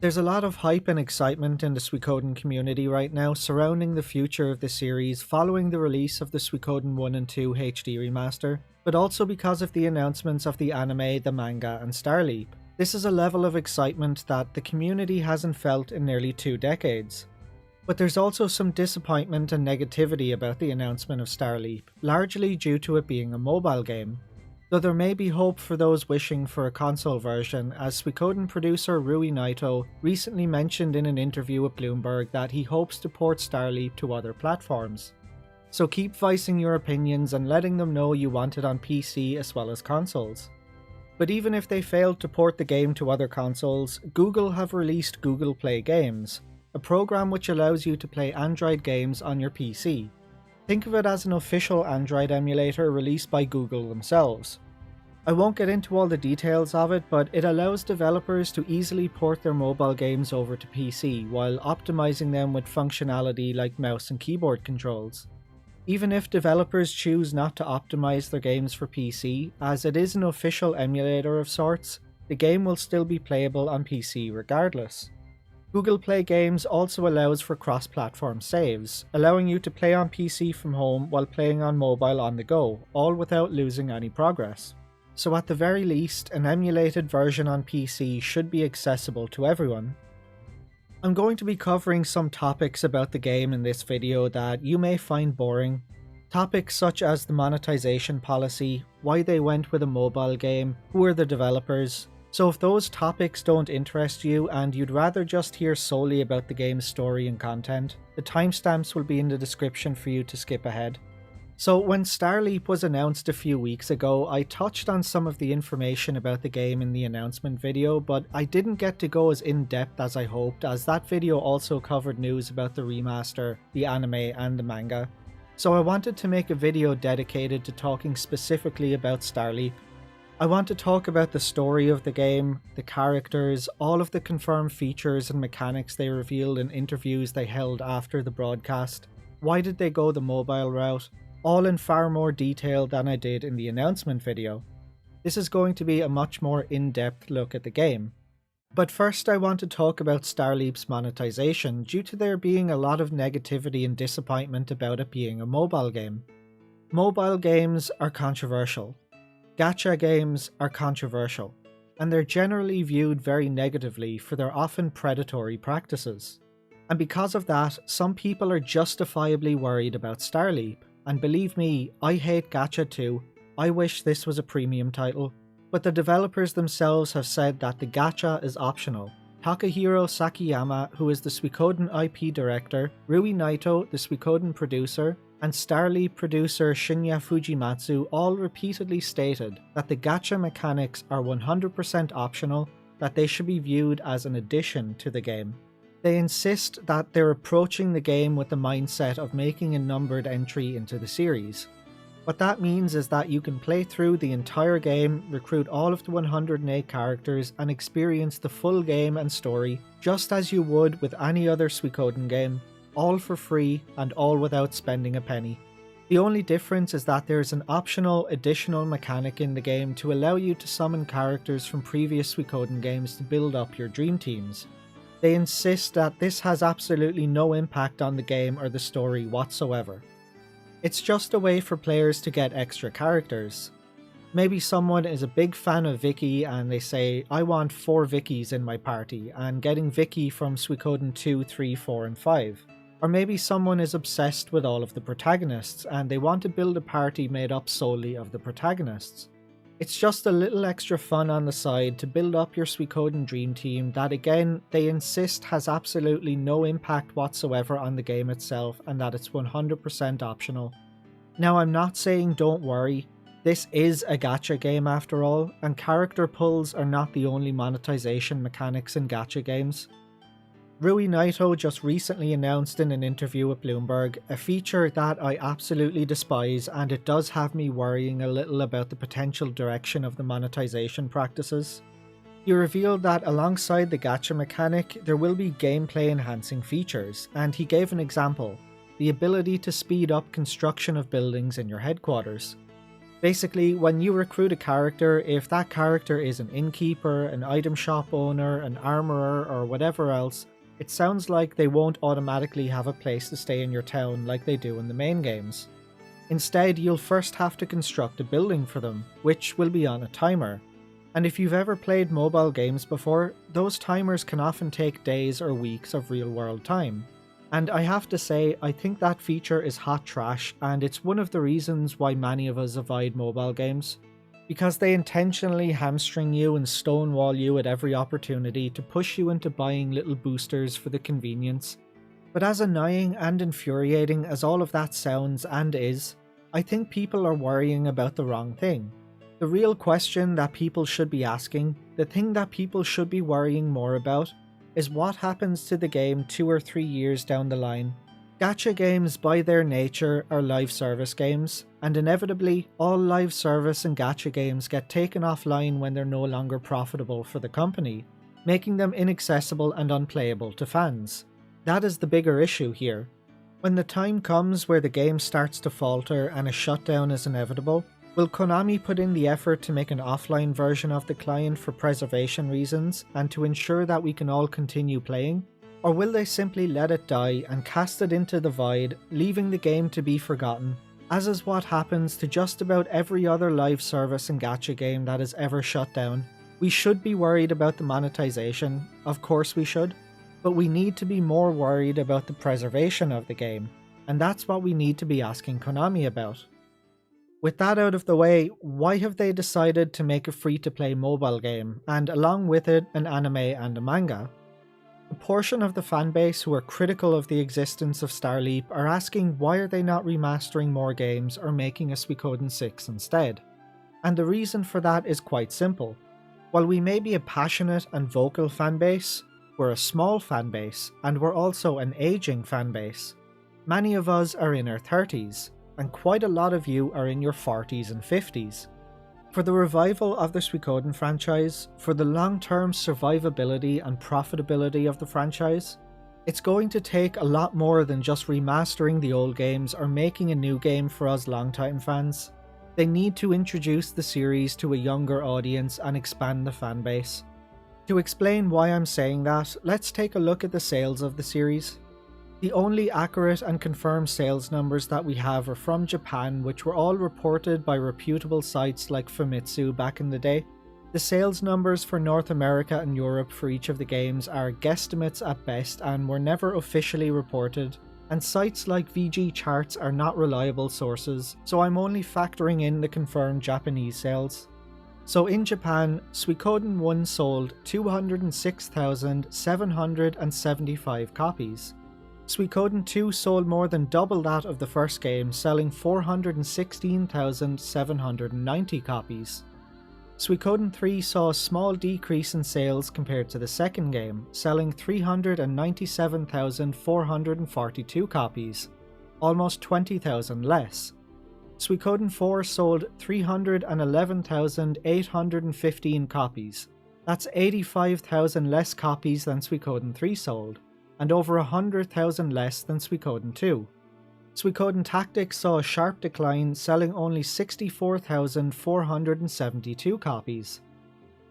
There's a lot of hype and excitement in the Suikoden community right now surrounding the future of the series following the release of the Suikoden 1 and 2 HD remaster, but also because of the announcements of the anime, the manga, and Starleap. This is a level of excitement that the community hasn't felt in nearly 2 decades. But there's also some disappointment and negativity about the announcement of Starleap, largely due to it being a mobile game. Though there may be hope for those wishing for a console version, as Suikoden producer Rui Naito recently mentioned in an interview with Bloomberg that he hopes to port Starleap to other platforms. So keep voicing your opinions and letting them know you want it on PC as well as consoles. But even if they failed to port the game to other consoles, Google have released Google Play Games, a program which allows you to play Android games on your PC. Think of it as an official Android emulator released by Google themselves. I won't get into all the details of it, but it allows developers to easily port their mobile games over to PC while optimizing them with functionality like mouse and keyboard controls. Even if developers choose not to optimize their games for PC, as it is an official emulator of sorts, the game will still be playable on PC regardless. Google Play Games also allows for cross-platform saves, allowing you to play on PC from home while playing on mobile on the go, all without losing any progress. So at the very least, an emulated version on PC should be accessible to everyone. I'm going to be covering some topics about the game in this video that you may find boring. Topics such as the monetization policy, why they went with a mobile game, who are the developers. So if those topics don't interest you and you'd rather just hear solely about the game's story and content, the timestamps will be in the description for you to skip ahead. So when Starleap was announced a few weeks ago, I touched on some of the information about the game in the announcement video, but I didn't get to go as in-depth as I hoped, as that video also covered news about the remaster, the anime, and the manga. So I wanted to make a video dedicated to talking specifically about Starleap. I want to talk about the story of the game, the characters, all of the confirmed features and mechanics they revealed in interviews they held after the broadcast. Why did they go the mobile route? All in far more detail than I did in the announcement video. This is going to be a much more in-depth look at the game. But first I want to talk about Starleap's monetization due to there being a lot of negativity and disappointment about it being a mobile game. Mobile games are controversial. Gacha games are controversial, and they're generally viewed very negatively for their often predatory practices. And because of that, some people are justifiably worried about Starleap, and believe me, I hate gacha too. I wish this was a premium title, but the developers themselves have said that the gacha is optional. Takahiro Sakiyama, who is the Suikoden IP director, Rui Naito, the Suikoden producer, and Starleap producer Shinya Fujimatsu all repeatedly stated that the gacha mechanics are 100% optional, that they should be viewed as an addition to the game. They insist that they're approaching the game with the mindset of making a numbered entry into the series. What that means is that you can play through the entire game, recruit all of the 108 characters, and experience the full game and story just as you would with any other Suikoden game, all for free and all without spending a penny. The only difference is that there is an optional additional mechanic in the game to allow you to summon characters from previous Suikoden games to build up your dream teams. They insist that this has absolutely no impact on the game or the story whatsoever. It's just a way for players to get extra characters. Maybe someone is a big fan of Vicky and they say, I want 4 Vickys in my party, and getting Vicky from Suikoden 2, 3, 4 and 5. Or maybe someone is obsessed with all of the protagonists and they want to build a party made up solely of the protagonists. It's just a little extra fun on the side to build up your Suikoden dream team that again, they insist has absolutely no impact whatsoever on the game itself and that it's 100% optional. Now I'm not saying don't worry, this is a gacha game after all, and character pulls are not the only monetization mechanics in gacha games. Rui Naito just recently announced in an interview with Bloomberg a feature that I absolutely despise, and it does have me worrying a little about the potential direction of the monetization practices. He revealed that alongside the gacha mechanic, there will be gameplay enhancing features, and he gave an example, the ability to speed up construction of buildings in your headquarters. Basically, when you recruit a character, if that character is an innkeeper, an item shop owner, an armorer, or whatever else, it sounds like they won't automatically have a place to stay in your town like they do in the main games. Instead, you'll first have to construct a building for them, which will be on a timer. And if you've ever played mobile games before, those timers can often take days or weeks of real-world time. And I have to say, I think that feature is hot trash, and it's one of the reasons why many of us avoid mobile games. Because they intentionally hamstring you and stonewall you at every opportunity to push you into buying little boosters for the convenience. But as annoying and infuriating as all of that sounds and is, I think people are worrying about the wrong thing. The real question that people should be asking, the thing that people should be worrying more about, is what happens to the game 2 or 3 years down the line. Gacha games by their nature are live service games, and inevitably all live service and gacha games get taken offline when they're no longer profitable for the company, making them inaccessible and unplayable to fans. That is the bigger issue here. When the time comes where the game starts to falter and a shutdown is inevitable, will Konami put in the effort to make an offline version of the client for preservation reasons and to ensure that we can all continue playing? Or will they simply let it die and cast it into the void, leaving the game to be forgotten, as is what happens to just about every other live service and gacha game that is ever shut down? We should be worried about the monetization, of course we should, but we need to be more worried about the preservation of the game, and that's what we need to be asking Konami about. With that out of the way, why have they decided to make a free-to-play mobile game, and along with it, an anime and a manga? A portion of the fanbase who are critical of the existence of Starleap are asking why are they not remastering more games or making a Suikoden 6 instead? And the reason for that is quite simple. While we may be a passionate and vocal fanbase, we're a small fanbase, and we're also an aging fanbase. Many of us are in our 30s, and quite a lot of you are in your 40s and 50s. For the revival of the Suikoden franchise, for the long-term survivability and profitability of the franchise, it's going to take a lot more than just remastering the old games or making a new game for us longtime fans. They need to introduce the series to a younger audience and expand the fanbase. To explain why I'm saying that, let's take a look at the sales of the series. The only accurate and confirmed sales numbers that we have are from Japan, which were all reported by reputable sites like Famitsu back in the day. The sales numbers for North America and Europe for each of the games are guesstimates at best and were never officially reported, and sites like VG Charts are not reliable sources, so I'm only factoring in the confirmed Japanese sales. So in Japan, Suikoden 1 sold 206,775 copies. Suikoden 2 sold more than double that of the first game, selling 416,790 copies. Suikoden 3 saw a small decrease in sales compared to the second game, selling 397,442 copies, almost 20,000 less. Suikoden 4 sold 311,815 copies. That's 85,000 less copies than Suikoden 3 sold, and over 100,000 less than Suikoden 2. Suikoden Tactics saw a sharp decline, selling only 64,472 copies,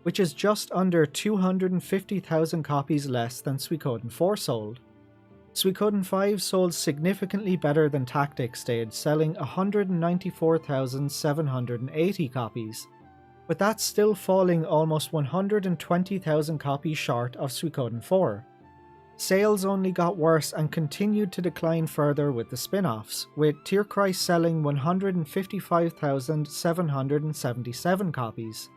which is just under 250,000 copies less than Suikoden 4 sold. Suikoden 5 sold significantly better than Tactics did, selling 194,780 copies, but that's still falling almost 120,000 copies short of Suikoden 4. Sales only got worse and continued to decline further with the spin-offs, with Tierkreis selling 155,777 copies,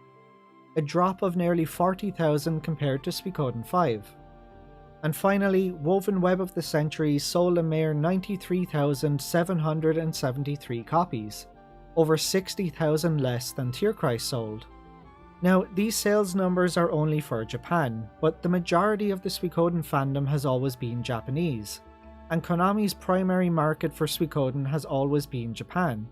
a drop of nearly 40,000 compared to Suikoden 5. And finally, Woven Web of the Century sold a mere 93,773 copies, over 60,000 less than Tierkreis sold. Now, these sales numbers are only for Japan, but the majority of the Suikoden fandom has always been Japanese, and Konami's primary market for Suikoden has always been Japan,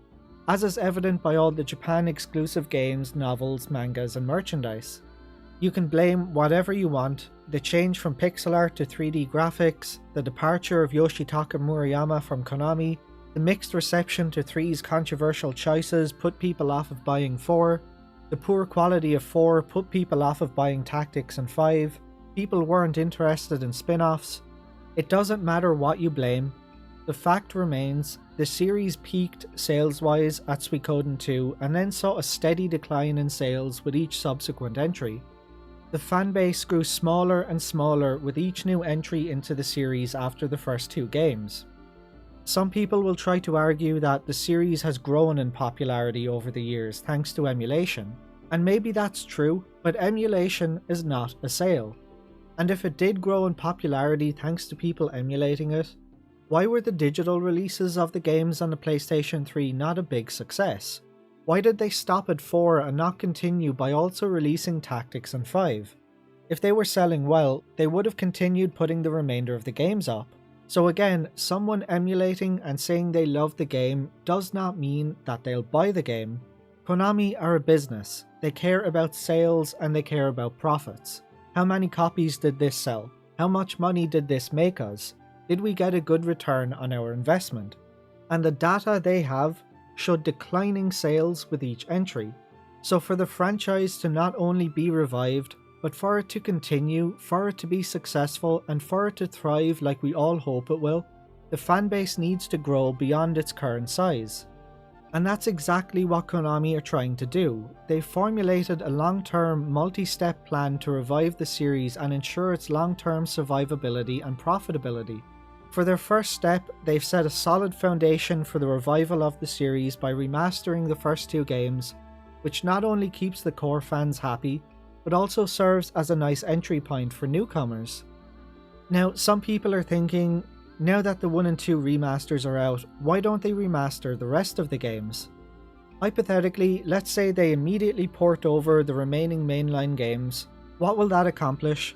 as is evident by all the Japan-exclusive games, novels, mangas, and merchandise. You can blame whatever you want, the change from pixel art to 3D graphics, the departure of Yoshitaka Murayama from Konami, The mixed reception to 3's controversial choices put people off of buying 4. The poor quality of 4 put people off of buying Tactics and 5. People weren't interested in spin-offs. It doesn't matter what you blame. The fact remains, the series peaked sales-wise at Suikoden 2 and then saw a steady decline in sales with each subsequent entry. The fanbase grew smaller and smaller with each new entry into the series after the first 2 games. Some people will try to argue that the series has grown in popularity over the years thanks to emulation, and maybe that's true, but emulation is not a sale. And if it did grow in popularity thanks to people emulating it, why were the digital releases of the games on the PlayStation 3 not a big success? Why did they stop at 4 and not continue by also releasing Tactics and 5? If they were selling well, they would have continued putting the remainder of the games up. So again, someone emulating and saying they love the game does not mean that they'll buy the game. Konami are a business. They care about sales and they care about profits. How many copies did this sell? How much money did this make us? Did we get a good return on our investment? And the data they have showed declining sales with each entry. So for the franchise to not only be revived, but for it to continue, for it to be successful, and for it to thrive like we all hope it will, the fanbase needs to grow beyond its current size. And that's exactly what Konami are trying to do. They've formulated a long-term, multi-step plan to revive the series and ensure its long-term survivability and profitability. For their first step, they've set a solid foundation for the revival of the series by remastering the first 2 games, which not only keeps the core fans happy, but also serves as a nice entry point for newcomers. Now, some people are thinking, now that the 1 and 2 remasters are out, why don't they remaster the rest of the games? Hypothetically, let's say they immediately port over the remaining mainline games. What will that accomplish?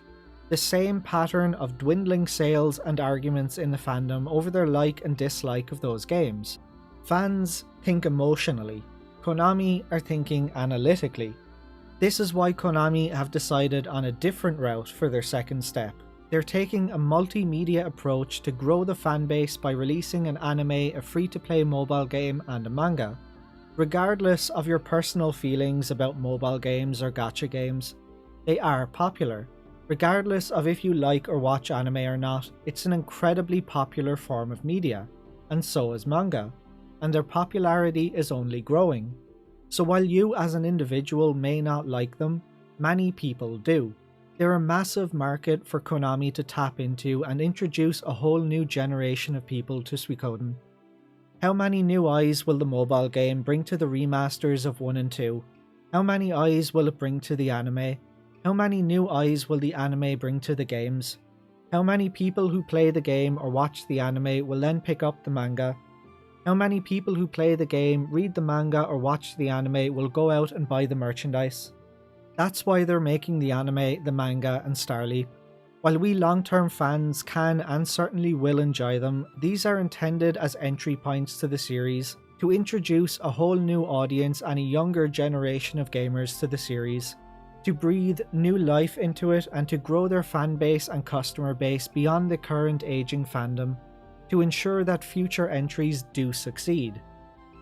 The same pattern of dwindling sales and arguments in the fandom over their like and dislike of those games. Fans think emotionally. Konami are thinking analytically. This is why Konami have decided on a different route for their second step. They're taking a multimedia approach to grow the fanbase by releasing an anime, a free-to-play mobile game, and a manga. Regardless of your personal feelings about mobile games or gacha games, they are popular. Regardless of if you like or watch anime or not, it's an incredibly popular form of media, and so is manga, and their popularity is only growing. So while you as an individual may not like them, many people do. They're a massive market for Konami to tap into and introduce a whole new generation of people to Suikoden. How many new eyes will the mobile game bring to the remasters of 1 and 2? How many eyes will it bring to the anime? How many new eyes will the anime bring to the games? How many people who play the game or watch the anime will then pick up the manga? How many people who play the game, read the manga or watch the anime will go out and buy the merchandise? That's why they're making the anime, the manga and Starleap. While we long-term fans can and certainly will enjoy them, these are intended as entry points to the series, to introduce a whole new audience and a younger generation of gamers to the series, to breathe new life into it and to grow their fan base and customer base beyond the current aging fandom, to ensure that future entries do succeed.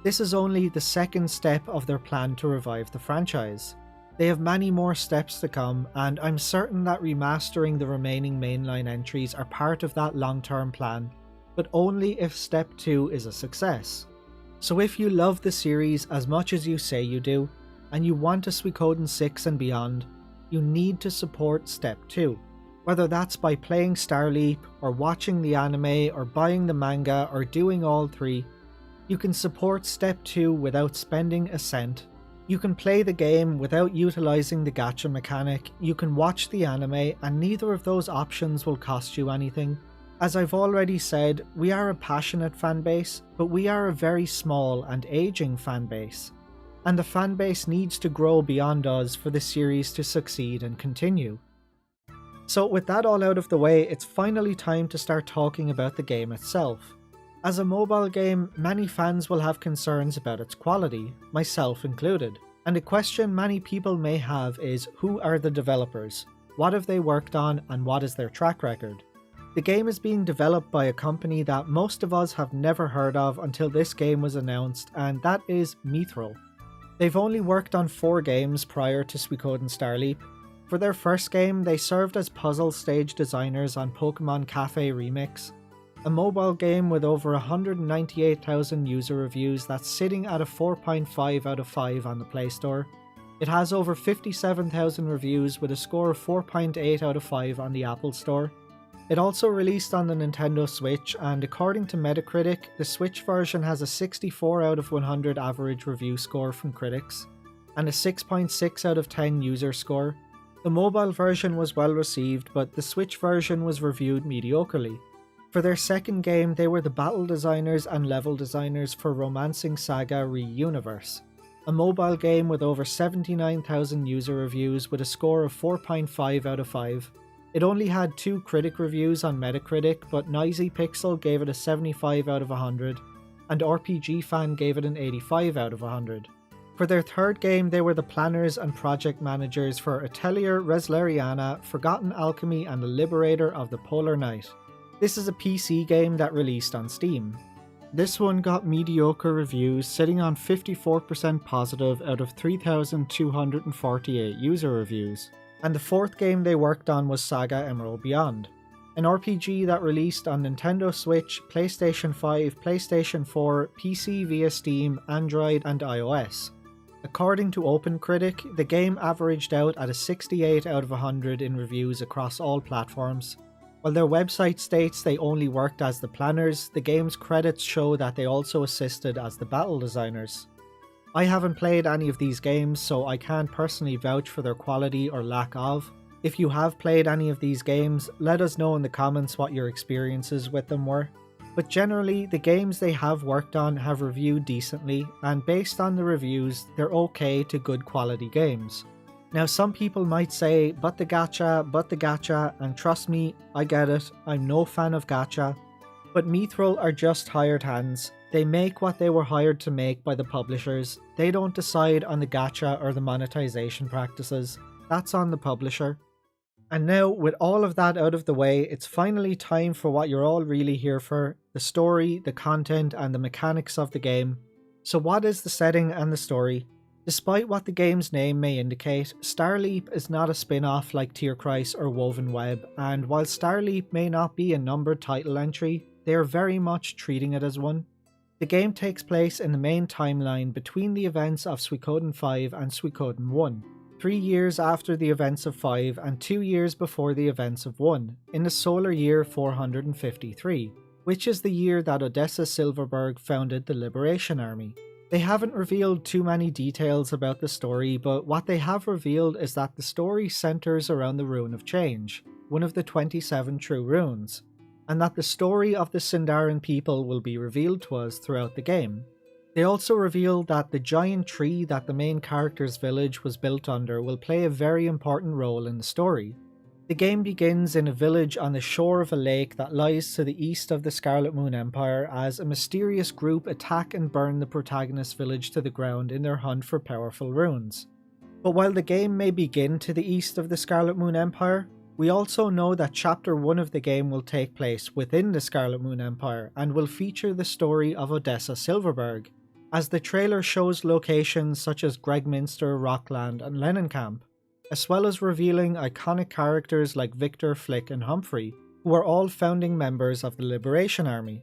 This is only the second step of their plan to revive the franchise. They have many more steps to come, and I'm certain that remastering the remaining mainline entries are part of that long-term plan, but only if Step 2 is a success. So if you love the series as much as you say you do, and you want a Suikoden 6 and beyond, you need to support Step 2. Whether that's by playing Starleap, or watching the anime, or buying the manga, or doing all 3, you can support Step 2 without spending a cent. You can play the game without utilising the gacha mechanic, you can watch the anime, and neither of those options will cost you anything. As I've already said, we are a passionate fanbase, but we are a very small and aging fanbase. And the fanbase needs to grow beyond us for the series to succeed and continue. So with that all out of the way, it's finally time to start talking about the game itself. As a mobile game, many fans will have concerns about its quality, myself included. And a question many people may have is, who are the developers? What have they worked on and what is their track record? The game is being developed by a company that most of us have never heard of until this game was announced, and that is Mithril. They've only worked on 4 games prior to Suikoden Starleap. For their first game, they served as puzzle stage designers on Pokemon Cafe Remix, a mobile game with over 198,000 user reviews that's sitting at a 4.5 out of 5 on the Play Store. It has over 57,000 reviews with a score of 4.8 out of 5 on the Apple Store. It also released on the Nintendo Switch, and according to Metacritic, the Switch version has a 64 out of 100 average review score from critics, and a 6.6 out of 10 user score. The mobile version was well received, but the Switch version was reviewed mediocrely. For their second game, they were the battle designers and level designers for Romancing Saga Re-Universe, a mobile game with over 79,000 user reviews with a score of 4.5 out of 5. It only had 2 critic reviews on Metacritic, but Noisy Pixel gave it a 75 out of 100, and RPG Fan gave it an 85 out of 100. For their third game, they were the planners and project managers for Atelier Resleriana, Forgotten Alchemy and the Liberator of the Polar Night. This is a PC game that released on Steam. This one got mediocre reviews, sitting on 54% positive out of 3,248 user reviews. And the fourth game they worked on was Saga Emerald Beyond, an RPG that released on Nintendo Switch, PlayStation 5, PlayStation 4, PC via Steam, Android and iOS. According to OpenCritic, the game averaged out at a 68 out of 100 in reviews across all platforms. While their website states they only worked as the planners, the game's credits show that they also assisted as the battle designers. I haven't played any of these games, so I can't personally vouch for their quality or lack of. If you have played any of these games, let us know in the comments what your experiences with them were. But generally, the games they have worked on have reviewed decently, and based on the reviews, they're okay to good quality games. Now some people might say, but the gacha, and trust me, I get it, I'm no fan of gacha. But Mithril are just hired hands. They make what they were hired to make by the publishers. They don't decide on the gacha or the monetization practices. That's on the publisher. And now, with all of that out of the way, it's finally time for what you're all really here for: the story, the content, and the mechanics of the game. So what is the setting and the story? Despite what the game's name may indicate, Starleap is not a spin-off like Tierkreis or Woven Web, and while Starleap may not be a numbered title entry, they are very much treating it as one. The game takes place in the main timeline between the events of Suikoden 5 and Suikoden 1, 3 years after the events of 5 and 2 years before the events of 1, in the solar year 453, which is the year that Odessa Silverberg founded the Liberation Army. They haven't revealed too many details about the story, but what they have revealed is that the story centers around the Rune of Change, one of the 27 true runes, and that the story of the Sindarin people will be revealed to us throughout the game. They also reveal that the giant tree that the main character's village was built under will play a very important role in the story. The game begins in a village on the shore of a lake that lies to the east of the Scarlet Moon Empire as a mysterious group attack and burn the protagonist's village to the ground in their hunt for powerful runes. But while the game may begin to the east of the Scarlet Moon Empire, we also know that Chapter 1 of the game will take place within the Scarlet Moon Empire and will feature the story of Odessa Silverberg, as the trailer shows locations such as Gregminster, Rockland and Lennonkamp, as well as revealing iconic characters like Victor, Flick and Humphrey, who are all founding members of the Liberation Army.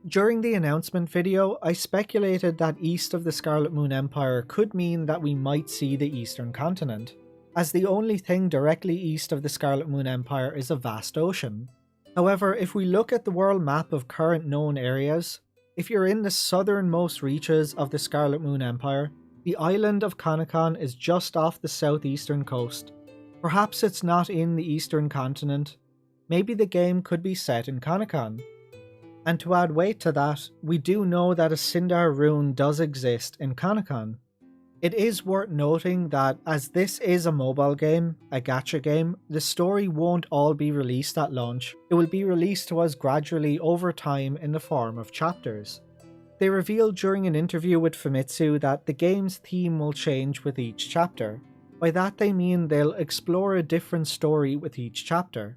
During the announcement video, I speculated that east of the Scarlet Moon Empire could mean that we might see the Eastern Continent, as the only thing directly east of the Scarlet Moon Empire is a vast ocean. However, if we look at the world map of current known areas, if you're in the southernmost reaches of the Scarlet Moon Empire, the island of Konakon is just off the southeastern coast. Perhaps it's not in the Eastern Continent. Maybe the game could be set in Konakon. And to add weight to that, we do know that a Sindar rune does exist in Konakon. It is worth noting that as this is a mobile game, a gacha game, the story won't all be released at launch. It will be released to us gradually over time in the form of chapters. They revealed during an interview with Famitsu that the game's theme will change with each chapter. By that they mean they'll explore a different story with each chapter.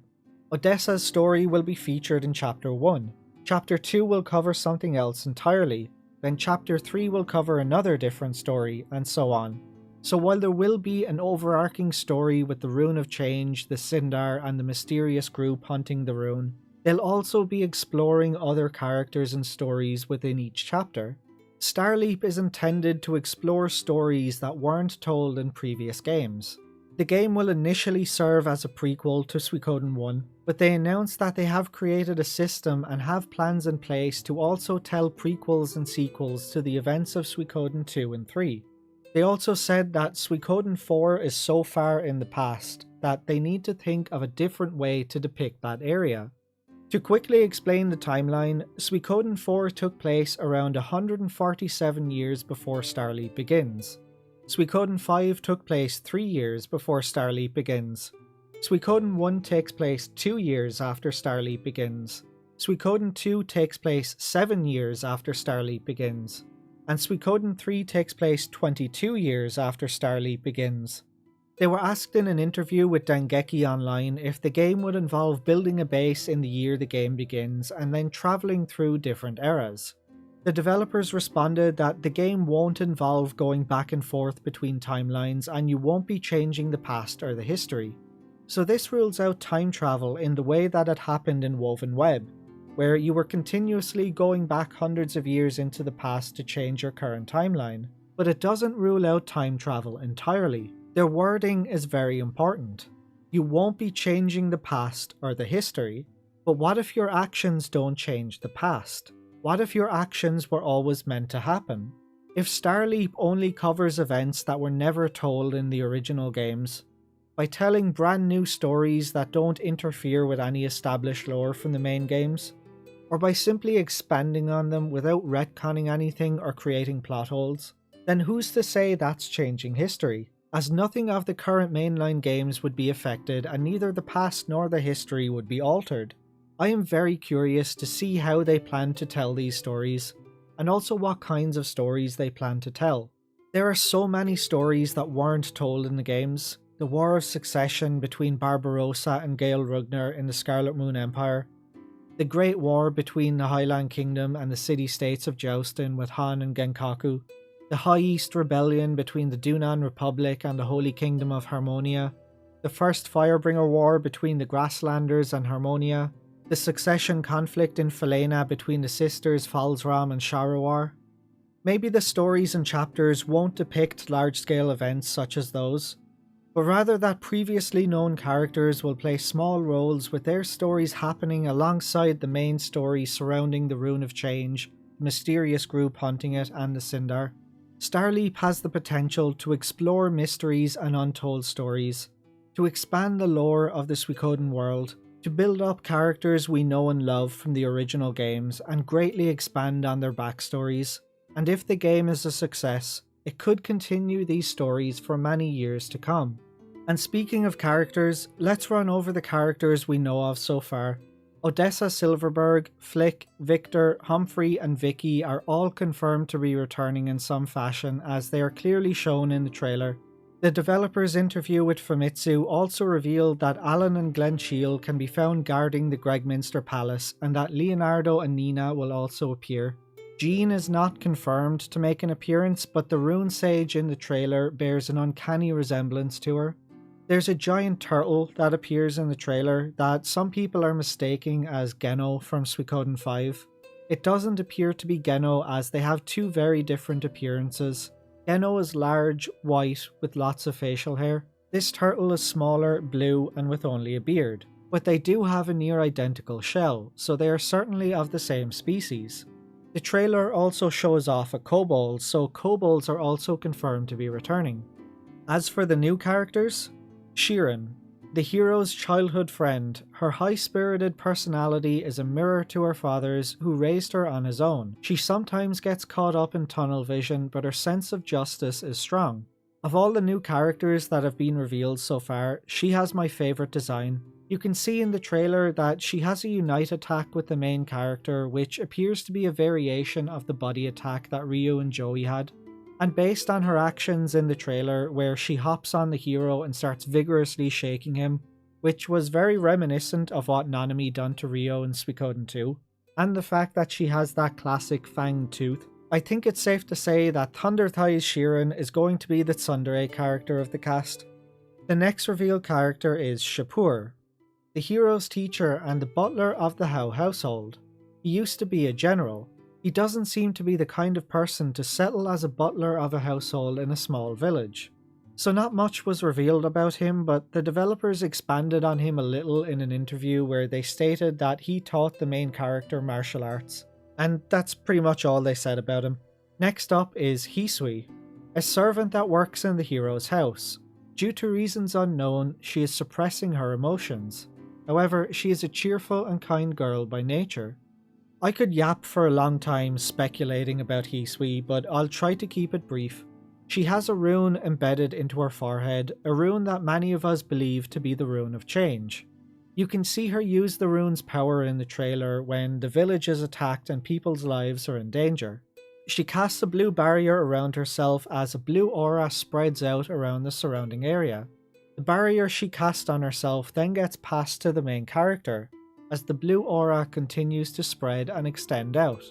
Odessa's story will be featured in Chapter 1. Chapter 2 will cover something else entirely, then Chapter 3 will cover another different story, and so on. So while there will be an overarching story with the Rune of Change, the Sindar, and the mysterious group hunting the rune, they'll also be exploring other characters and stories within each chapter. Starleap is intended to explore stories that weren't told in previous games. The game will initially serve as a prequel to Suikoden 1, but they announced that they have created a system and have plans in place to also tell prequels and sequels to the events of Suikoden 2 and 3. They also said that Suikoden 4 is so far in the past that they need to think of a different way to depict that area. To quickly explain the timeline, Suikoden 4 took place around 147 years before Starleap begins. Suikoden 5 took place 3 years before Starleap begins. Suikoden 1 takes place 2 years after Starleap begins. Suikoden 2 takes place 7 years after Starleap begins. And Suikoden 3 takes place 22 years after Starleap begins. They were asked in an interview with Dengeki Online if the game would involve building a base in the year the game begins and then travelling through different eras. The developers responded that the game won't involve going back and forth between timelines and you won't be changing the past or the history. So this rules out time travel in the way that it happened in Woven Web, where you were continuously going back hundreds of years into the past to change your current timeline. But it doesn't rule out time travel entirely. Their wording is very important. You won't be changing the past or the history, but what if your actions don't change the past? What if your actions were always meant to happen? If Starleap only covers events that were never told in the original games, by telling brand new stories that don't interfere with any established lore from the main games, or by simply expanding on them without retconning anything or creating plot holes, then who's to say that's changing history? As nothing of the current mainline games would be affected and neither the past nor the history would be altered. I am very curious to see how they plan to tell these stories, and also what kinds of stories they plan to tell. There are so many stories that weren't told in the games. The War of Succession between Barbarossa and Gale Rugnar in the Scarlet Moon Empire, the Great War between the Highland Kingdom and the city-states of Joustin with Han and Genkaku, the High East Rebellion between the Dunan Republic and the Holy Kingdom of Harmonia, the First Firebringer War between the Grasslanders and Harmonia, the succession conflict in Falena between the sisters Falzram and Sharawar. Maybe the stories and chapters won't depict large-scale events such as those, but rather that previously known characters will play small roles with their stories happening alongside the main story surrounding the Rune of Change, the mysterious group hunting it, and the Sindar. Starleap has the potential to explore mysteries and untold stories, to expand the lore of the Suikoden world, to build up characters we know and love from the original games and greatly expand on their backstories, and if the game is a success, it could continue these stories for many years to come. And speaking of characters, let's run over the characters we know of so far. Odessa Silverberg, Flick, Victor, Humphrey and Vicky are all confirmed to be returning in some fashion as they are clearly shown in the trailer. The developer's interview with Famitsu also revealed that Alan and Glen Shield can be found guarding the Gregminster Palace and that Leonardo and Nina will also appear. Jean is not confirmed to make an appearance, but the Rune Sage in the trailer bears an uncanny resemblance to her. There's a giant turtle that appears in the trailer that some people are mistaking as Geno from Suikoden 5. It doesn't appear to be Geno as they have two very different appearances. Geno is large, white, with lots of facial hair. This turtle is smaller, blue, and with only a beard. But they do have a near identical shell, so they are certainly of the same species. The trailer also shows off a kobold, so kobolds are also confirmed to be returning. As for the new characters, Shirin, the hero's childhood friend, her high-spirited personality is a mirror to her father's, who raised her on his own. She sometimes gets caught up in tunnel vision, but her sense of justice is strong. Of all the new characters that have been revealed so far, she has my favourite design. You can see in the trailer that she has a unite attack with the main character, which appears to be a variation of the body attack that Ryu and Joey had. And based on her actions in the trailer, where she hops on the hero and starts vigorously shaking him, which was very reminiscent of what Nanami done to Ryo in Suikoden 2, and the fact that she has that classic fanged tooth. I think it's safe to say that Thunder Thighs Shirin is going to be the tsundere character of the cast. The next revealed character is Shapur, the hero's teacher and the butler of the Hao household. He used to be a general. He doesn't seem to be the kind of person to settle as a butler of a household in a small village. So not much was revealed about him, but the developers expanded on him a little in an interview where they stated that he taught the main character martial arts. And that's pretty much all they said about him. Next up is Hisui, a servant that works in the hero's house. Due to reasons unknown, she is suppressing her emotions. However, she is a cheerful and kind girl by nature. I could yap for a long time speculating about Hisui, but I'll try to keep it brief. She has a rune embedded into her forehead, a rune that many of us believe to be the rune of change. You can see her use the rune's power in the trailer when the village is attacked and people's lives are in danger. She casts a blue barrier around herself as a blue aura spreads out around the surrounding area. The barrier she cast on herself then gets passed to the main character, as the blue aura continues to spread and extend out.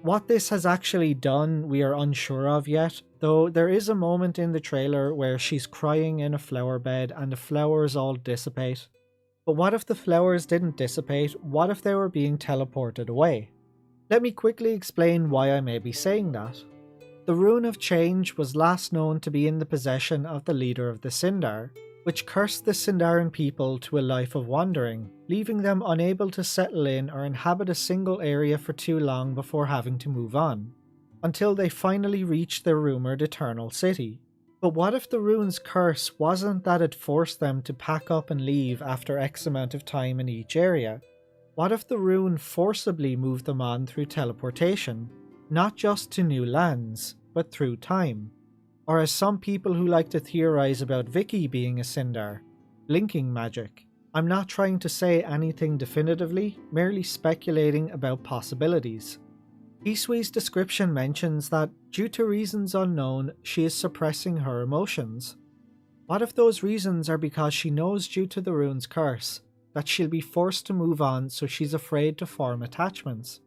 What this has actually done we are unsure of yet, though there is a moment in the trailer where she's crying in a flower bed and the flowers all dissipate. But what if the flowers didn't dissipate? What if they were being teleported away? Let me quickly explain why I may be saying that. The Rune of Change was last known to be in the possession of the leader of the Sindar, which cursed the Sindarin people to a life of wandering, leaving them unable to settle in or inhabit a single area for too long before having to move on, until they finally reached their rumoured Eternal City. But what if the rune's curse wasn't that it forced them to pack up and leave after X amount of time in each area? What if the rune forcibly moved them on through teleportation, not just to new lands, but through time? Or as some people who like to theorize about Vicky being a Sindar, linking magic. I'm not trying to say anything definitively, merely speculating about possibilities. Hisui's description mentions that, due to reasons unknown, she is suppressing her emotions. What if those reasons are because she knows due to the rune's curse that she'll be forced to move on, so she's afraid to form attachments?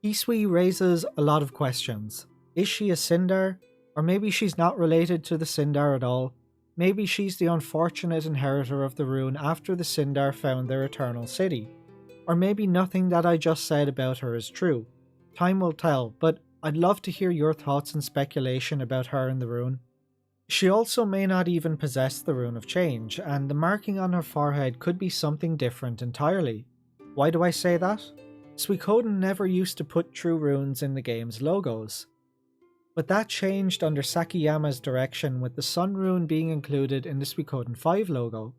Hisui raises a lot of questions. Is she a Sindar? Or maybe she's not related to the Sindar at all. Maybe she's the unfortunate inheritor of the rune after the Sindar found their Eternal City. Or maybe nothing that I just said about her is true. Time will tell, but I'd love to hear your thoughts and speculation about her and the rune. She also may not even possess the Rune of Change, and the marking on her forehead could be something different entirely. Why do I say that? Suikoden never used to put true runes in the game's logos. But that changed under Sakiyama's direction, with the Sun Rune being included in the Suikoden 5 logo,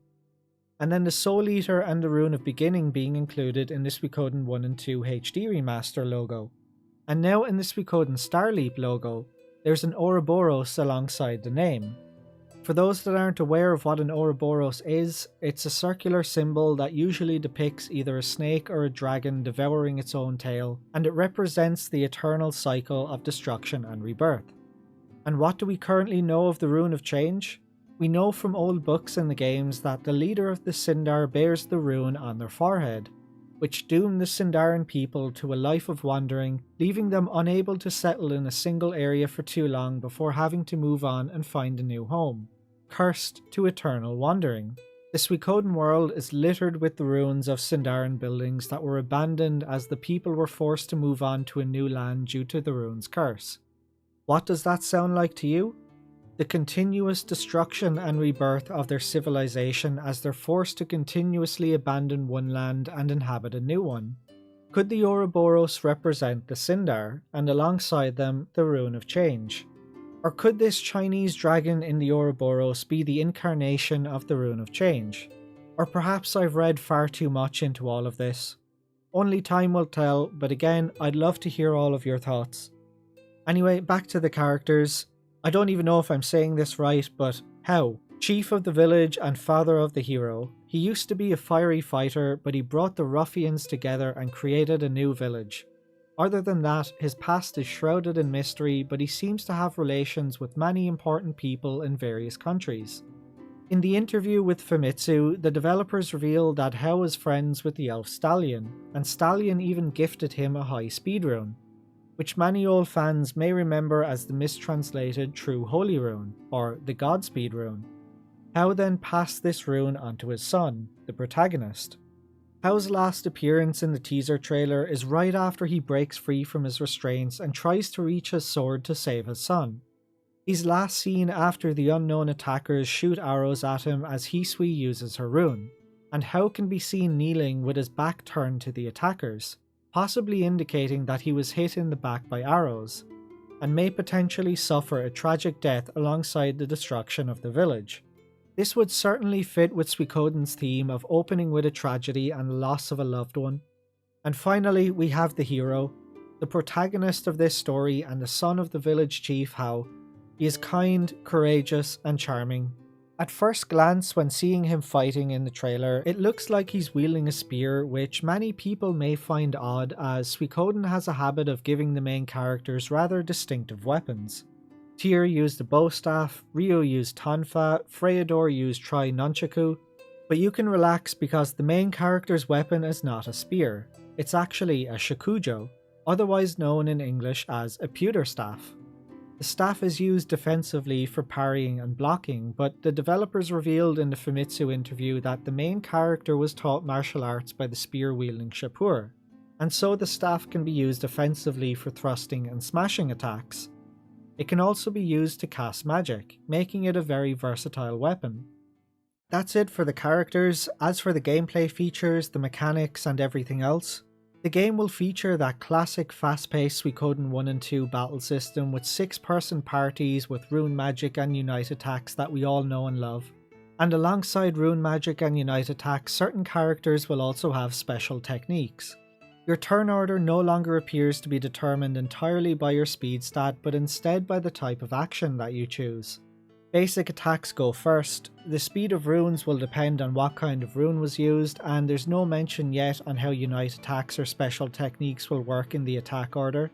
and then the Soul Eater and the Rune of Beginning being included in the Suikoden 1 and 2 HD Remaster logo. And now in the Suikoden Starleap logo, there's an Ouroboros alongside the name. For those that aren't aware of what an Ouroboros is, it's a circular symbol that usually depicts either a snake or a dragon devouring its own tail, and it represents the eternal cycle of destruction and rebirth. And what do we currently know of the Rune of Change? We know from old books in the games that the leader of the Sindar bears the rune on their forehead, which doomed the Sindarin people to a life of wandering, leaving them unable to settle in a single area for too long before having to move on and find a new home, cursed to eternal wandering. The Suikoden world is littered with the ruins of Sindarin buildings that were abandoned as the people were forced to move on to a new land due to the rune's curse. What does that sound like to you? The continuous destruction and rebirth of their civilization as they're forced to continuously abandon one land and inhabit a new one. Could the Ouroboros represent the Sindar, and alongside them, the Rune of Change? Or could this Chinese dragon in the Ouroboros be the incarnation of the Rune of Change? Or perhaps I've read far too much into all of this. Only time will tell, but again, I'd love to hear all of your thoughts. Anyway, back to the characters. I don't even know if I'm saying this right, but Hao, chief of the village and father of the hero. He used to be a fiery fighter, but he brought the ruffians together and created a new village. Other than that, his past is shrouded in mystery, but he seems to have relations with many important people in various countries. In the interview with Famitsu, the developers revealed that Hao is friends with the elf Stallion, and Stallion even gifted him a high speed rune, which many old fans may remember as the mistranslated True Holy Rune, or the Godspeed Rune. Hao then passed this rune onto his son, the protagonist. Hao's last appearance in the teaser trailer is right after he breaks free from his restraints and tries to reach his sword to save his son. He's last seen after the unknown attackers shoot arrows at him as Hisui uses her rune, and Hao can be seen kneeling with his back turned to the attackers, possibly indicating that he was hit in the back by arrows, and may potentially suffer a tragic death alongside the destruction of the village. This would certainly fit with Suikoden's theme of opening with a tragedy and the loss of a loved one. And finally, we have the hero, the protagonist of this story and the son of the village chief Hao. He is kind, courageous, and charming. At first glance, when seeing him fighting in the trailer, it looks like he's wielding a spear, which many people may find odd as Suikoden has a habit of giving the main characters rather distinctive weapons. Tyr used a bow staff, Ryo used tonfa, Freyador used tri-nunchaku, but you can relax because the main character's weapon is not a spear. It's actually a shakujo, otherwise known in English as a pewter staff. The staff is used defensively for parrying and blocking, but the developers revealed in the Famitsu interview that the main character was taught martial arts by the spear-wielding Shapur, and so the staff can be used offensively for thrusting and smashing attacks. It can also be used to cast magic, making it a very versatile weapon. That's it for the characters. As for the gameplay features, the mechanics and everything else, the game will feature that classic fast-paced Suikoden 1 and 2 battle system with 6-person parties with rune magic and unite attacks that we all know and love. And alongside rune magic and unite attacks, certain characters will also have special techniques. Your turn order no longer appears to be determined entirely by your speed stat, but instead by the type of action that you choose. Basic attacks go first, the speed of runes will depend on what kind of rune was used, and there's no mention yet on how unite attacks or special techniques will work in the attack order.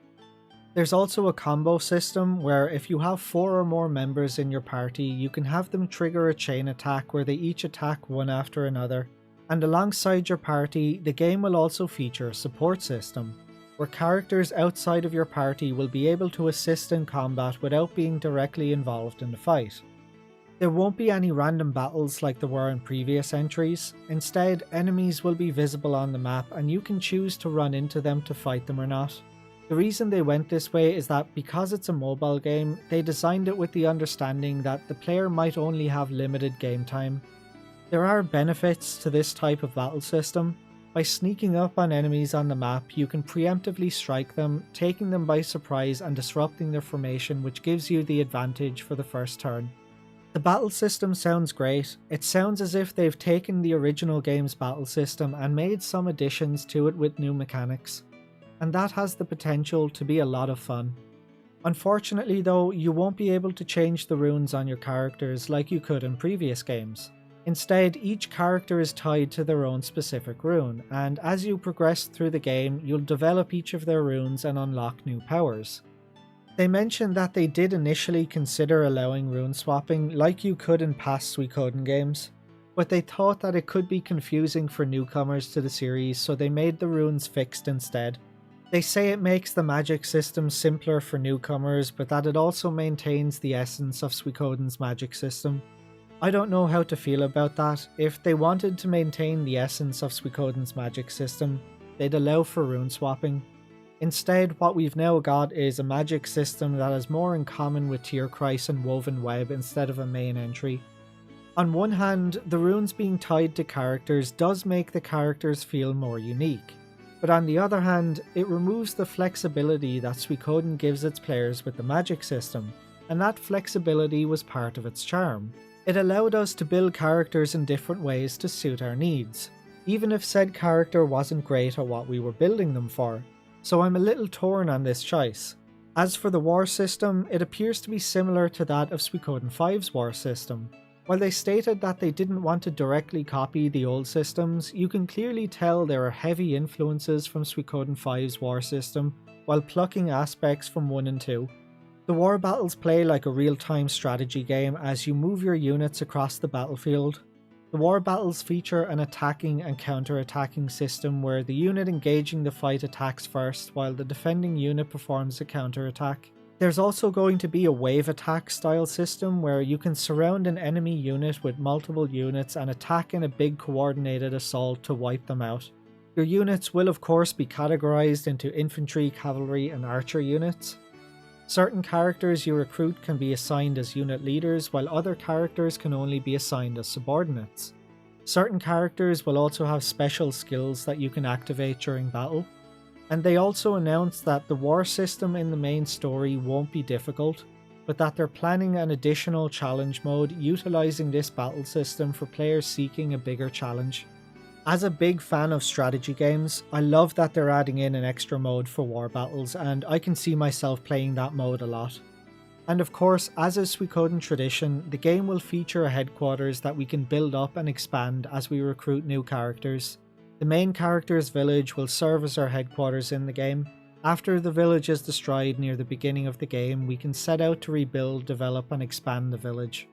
There's also a combo system where if you have 4 or more members in your party, you can have them trigger a chain attack where they each attack one after another. And alongside your party, the game will also feature a support system, where characters outside of your party will be able to assist in combat without being directly involved in the fight. There won't be any random battles like there were in previous entries. Instead, enemies will be visible on the map and you can choose to run into them to fight them or not. The reason they went this way is that because it's a mobile game, they designed it with the understanding that the player might only have limited game time. There are benefits to this type of battle system. By sneaking up on enemies on the map, you can preemptively strike them, taking them by surprise and disrupting their formation, which gives you the advantage for the first turn. The battle system sounds great. It sounds as if they've taken the original game's battle system and made some additions to it with new mechanics, and that has the potential to be a lot of fun. Unfortunately though, you won't be able to change the runes on your characters like you could in previous games. Instead, each character is tied to their own specific rune, and as you progress through the game, you'll develop each of their runes and unlock new powers. They mentioned that they did initially consider allowing rune swapping like you could in past Suikoden games, but they thought that it could be confusing for newcomers to the series, so they made the runes fixed instead. They say it makes the magic system simpler for newcomers, but that it also maintains the essence of Suikoden's magic system. I don't know how to feel about that. If they wanted to maintain the essence of Suikoden's magic system, they'd allow for rune swapping. Instead, what we've now got is a magic system that has more in common with Tierkreis and Woven Web instead of a main entry. On one hand, the runes being tied to characters does make the characters feel more unique, but on the other hand, it removes the flexibility that Suikoden gives its players with the magic system, and that flexibility was part of its charm. It allowed us to build characters in different ways to suit our needs, even if said character wasn't great at what we were building them for. So I'm a little torn on this choice. As for the war system, it appears to be similar to that of Suikoden 5's war system. While they stated that they didn't want to directly copy the old systems, you can clearly tell there are heavy influences from Suikoden 5's war system while plucking aspects from 1 and 2. The war battles play like a real-time strategy game as you move your units across the battlefield. The war battles feature an attacking and counter-attacking system where the unit engaging the fight attacks first while the defending unit performs a counter-attack. There's also going to be a wave attack style system where you can surround an enemy unit with multiple units and attack in a big coordinated assault to wipe them out. Your units will of course be categorized into infantry, cavalry and archer units. Certain characters you recruit can be assigned as unit leaders, while other characters can only be assigned as subordinates. Certain characters will also have special skills that you can activate during battle. And they also announced that the war system in the main story won't be difficult, but that they're planning an additional challenge mode utilizing this battle system for players seeking a bigger challenge. As a big fan of strategy games, I love that they're adding in an extra mode for war battles, and I can see myself playing that mode a lot. And of course, as is Suikoden tradition, the game will feature a headquarters that we can build up and expand as we recruit new characters. The main character's village will serve as our headquarters in the game. After the village is destroyed near the beginning of the game, we can set out to rebuild, develop and expand the village.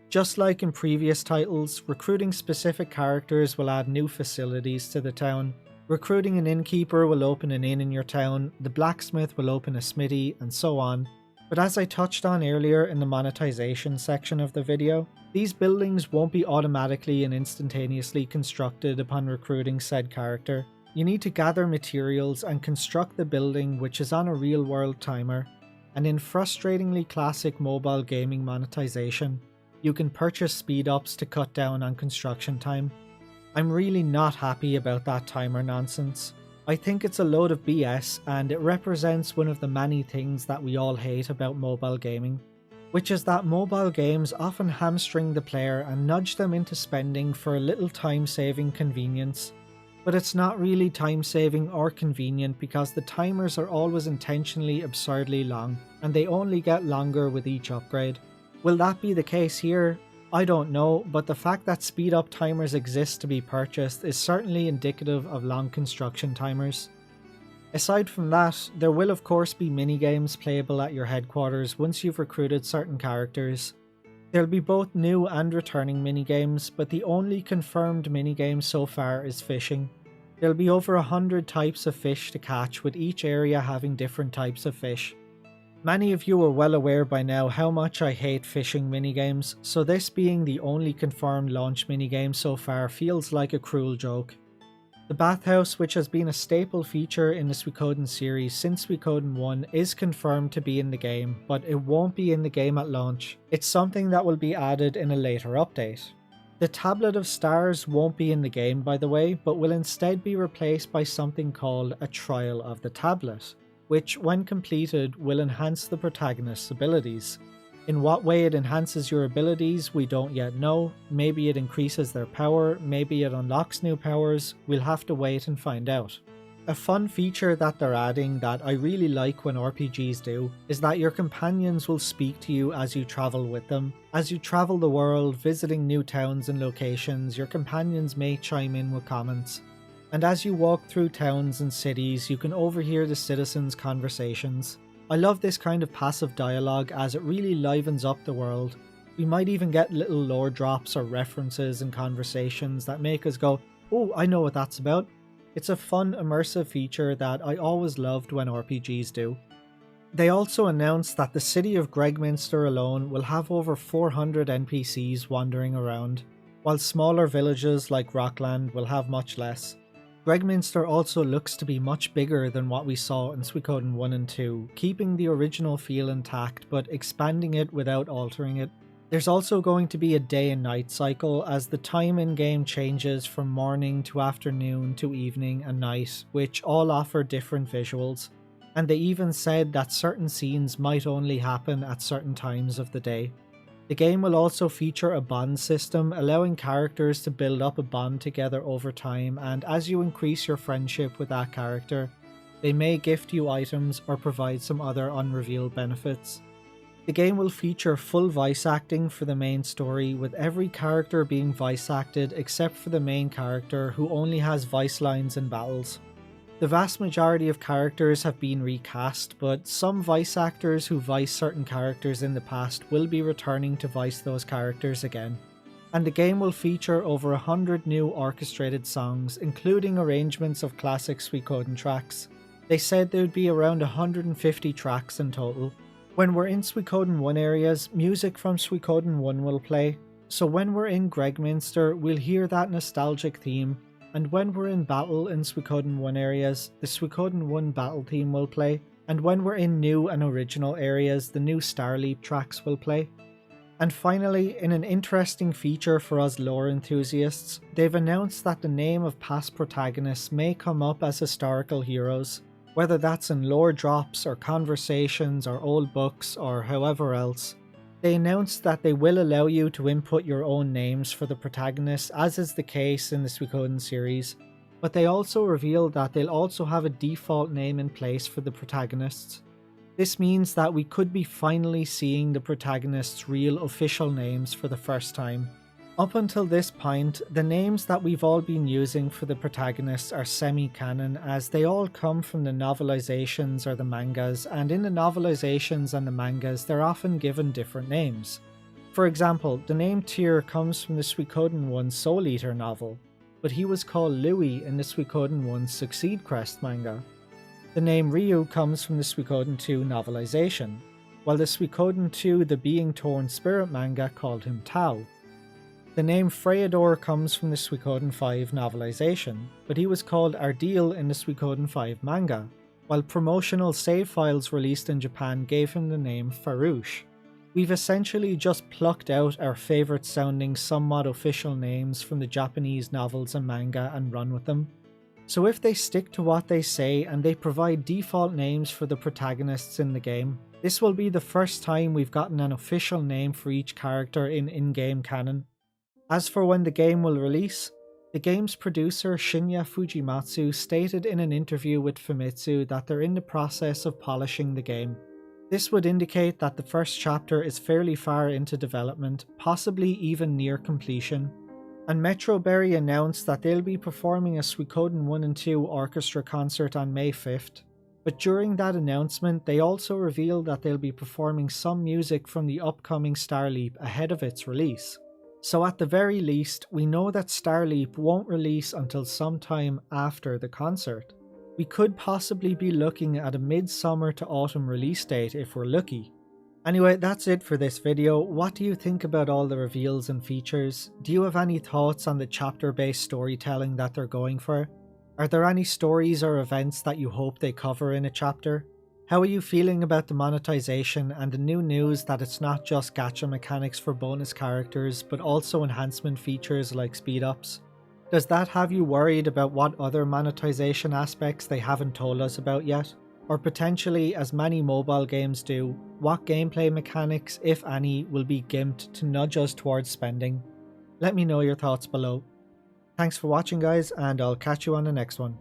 Just like in previous titles, recruiting specific characters will add new facilities to the town. Recruiting an innkeeper will open an inn in your town, the blacksmith will open a smithy, and so on. But as I touched on earlier in the monetization section of the video, these buildings won't be automatically and instantaneously constructed upon recruiting said character. You need to gather materials and construct the building, which is on a real-world timer. And in frustratingly classic mobile gaming monetization, you can purchase speed-ups to cut down on construction time. I'm really not happy about that timer nonsense. I think it's a load of BS and it represents one of the many things that we all hate about mobile gaming, which is that mobile games often hamstring the player and nudge them into spending for a little time-saving convenience. But it's not really time-saving or convenient because the timers are always intentionally absurdly long, and they only get longer with each upgrade. Will that be the case here? I don't know, but the fact that speed up timers exist to be purchased is certainly indicative of long construction timers. Aside from that, there will of course be minigames playable at your headquarters once you've recruited certain characters. There'll be both new and returning minigames, but the only confirmed minigame so far is fishing. There'll be over 100 types of fish to catch, with each area having different types of fish. Many of you are well aware by now how much I hate fishing minigames, so this being the only confirmed launch minigame so far feels like a cruel joke. The bathhouse, which has been a staple feature in the Suikoden series since Suikoden 1, is confirmed to be in the game, but it won't be in the game at launch. It's something that will be added in a later update. The Tablet of Stars won't be in the game, by the way, but will instead be replaced by something called a Trial of the Tablet, which, when completed, will enhance the protagonist's abilities. In what way it enhances your abilities, we don't yet know. Maybe it increases their power, maybe it unlocks new powers, we'll have to wait and find out. A fun feature that they're adding that I really like when RPGs do is that your companions will speak to you as you travel with them. As you travel the world, visiting new towns and locations, your companions may chime in with comments. And as you walk through towns and cities, you can overhear the citizens' conversations. I love this kind of passive dialogue as it really livens up the world. We might even get little lore drops or references and conversations that make us go, "Oh, I know what that's about." It's a fun, immersive feature that I always loved when RPGs do. They also announced that the city of Gregminster alone will have over 400 NPCs wandering around, while smaller villages like Rockland will have much less. Gregminster also looks to be much bigger than what we saw in Suikoden 1 and 2, keeping the original feel intact but expanding it without altering it. There's also going to be a day and night cycle as the time in-game changes from morning to afternoon to evening and night, which all offer different visuals. And they even said that certain scenes might only happen at certain times of the day. The game will also feature a bond system, allowing characters to build up a bond together over time, and as you increase your friendship with that character, they may gift you items or provide some other unrevealed benefits. The game will feature full voice acting for the main story, with every character being voice acted except for the main character, who only has voice lines in battles. The vast majority of characters have been recast, but some voice actors who voiced certain characters in the past will be returning to voice those characters again. And the game will feature over 100 new orchestrated songs, including arrangements of classic Suikoden tracks. They said there would be around 150 tracks in total. When we're in Suikoden 1 areas, music from Suikoden 1 will play, so when we're in Gregminster, we'll hear that nostalgic theme, and when we're in battle in Suikoden 1 areas, the Suikoden 1 battle theme will play, and when we're in new and original areas, the new Starleap tracks will play. And finally, in an interesting feature for us lore enthusiasts, they've announced that the name of past protagonists may come up as historical heroes, whether that's in lore drops or conversations or old books or however else. They announced that they will allow you to input your own names for the protagonists, as is the case in the Suikoden series, but they also revealed that they'll also have a default name in place for the protagonists. This means that we could be finally seeing the protagonists' real official names for the first time. Up until this point, the names that we've all been using for the protagonists are semi-canon, as they all come from the novelizations or the mangas, and in the novelizations and the mangas they're often given different names. For example, the name Tyr comes from the Suikoden 1 Soul Eater novel, but he was called Louis in the Suikoden 1 Succeed Crest manga. The name Ryu comes from the Suikoden 2 novelization, while the Suikoden 2 The Being Torn Spirit manga called him Tao. The name Freyador comes from the Suikoden 5 novelization, but he was called Ardil in the Suikoden 5 manga, while promotional save files released in Japan gave him the name Farouche. We've essentially just plucked out our favourite sounding somewhat official names from the Japanese novels and manga and run with them. So if they stick to what they say and they provide default names for the protagonists in the game, this will be the first time we've gotten an official name for each character in in-game canon. As for when the game will release, the game's producer Shinya Fujimatsu stated in an interview with Famitsu that they're in the process of polishing the game. This would indicate that the first chapter is fairly far into development, possibly even near completion. And Metro Berry announced that they'll be performing a Suikoden 1 and 2 orchestra concert on May 5th. But during that announcement, they also revealed that they'll be performing some music from the upcoming Starleap ahead of its release. So at the very least, we know that Starleap won't release until sometime after the concert. We could possibly be looking at a mid-summer to autumn release date if we're lucky. Anyway, that's it for this video. What do you think about all the reveals and features? Do you have any thoughts on the chapter-based storytelling that they're going for? Are there any stories or events that you hope they cover in a chapter? How are you feeling about the monetization and the new news that it's not just gacha mechanics for bonus characters, but also enhancement features like speed-ups? Does that have you worried about what other monetization aspects they haven't told us about yet? Or potentially, as many mobile games do, what gameplay mechanics, if any, will be gimped to nudge us towards spending? Let me know your thoughts below. Thanks for watching guys, and I'll catch you on the next one.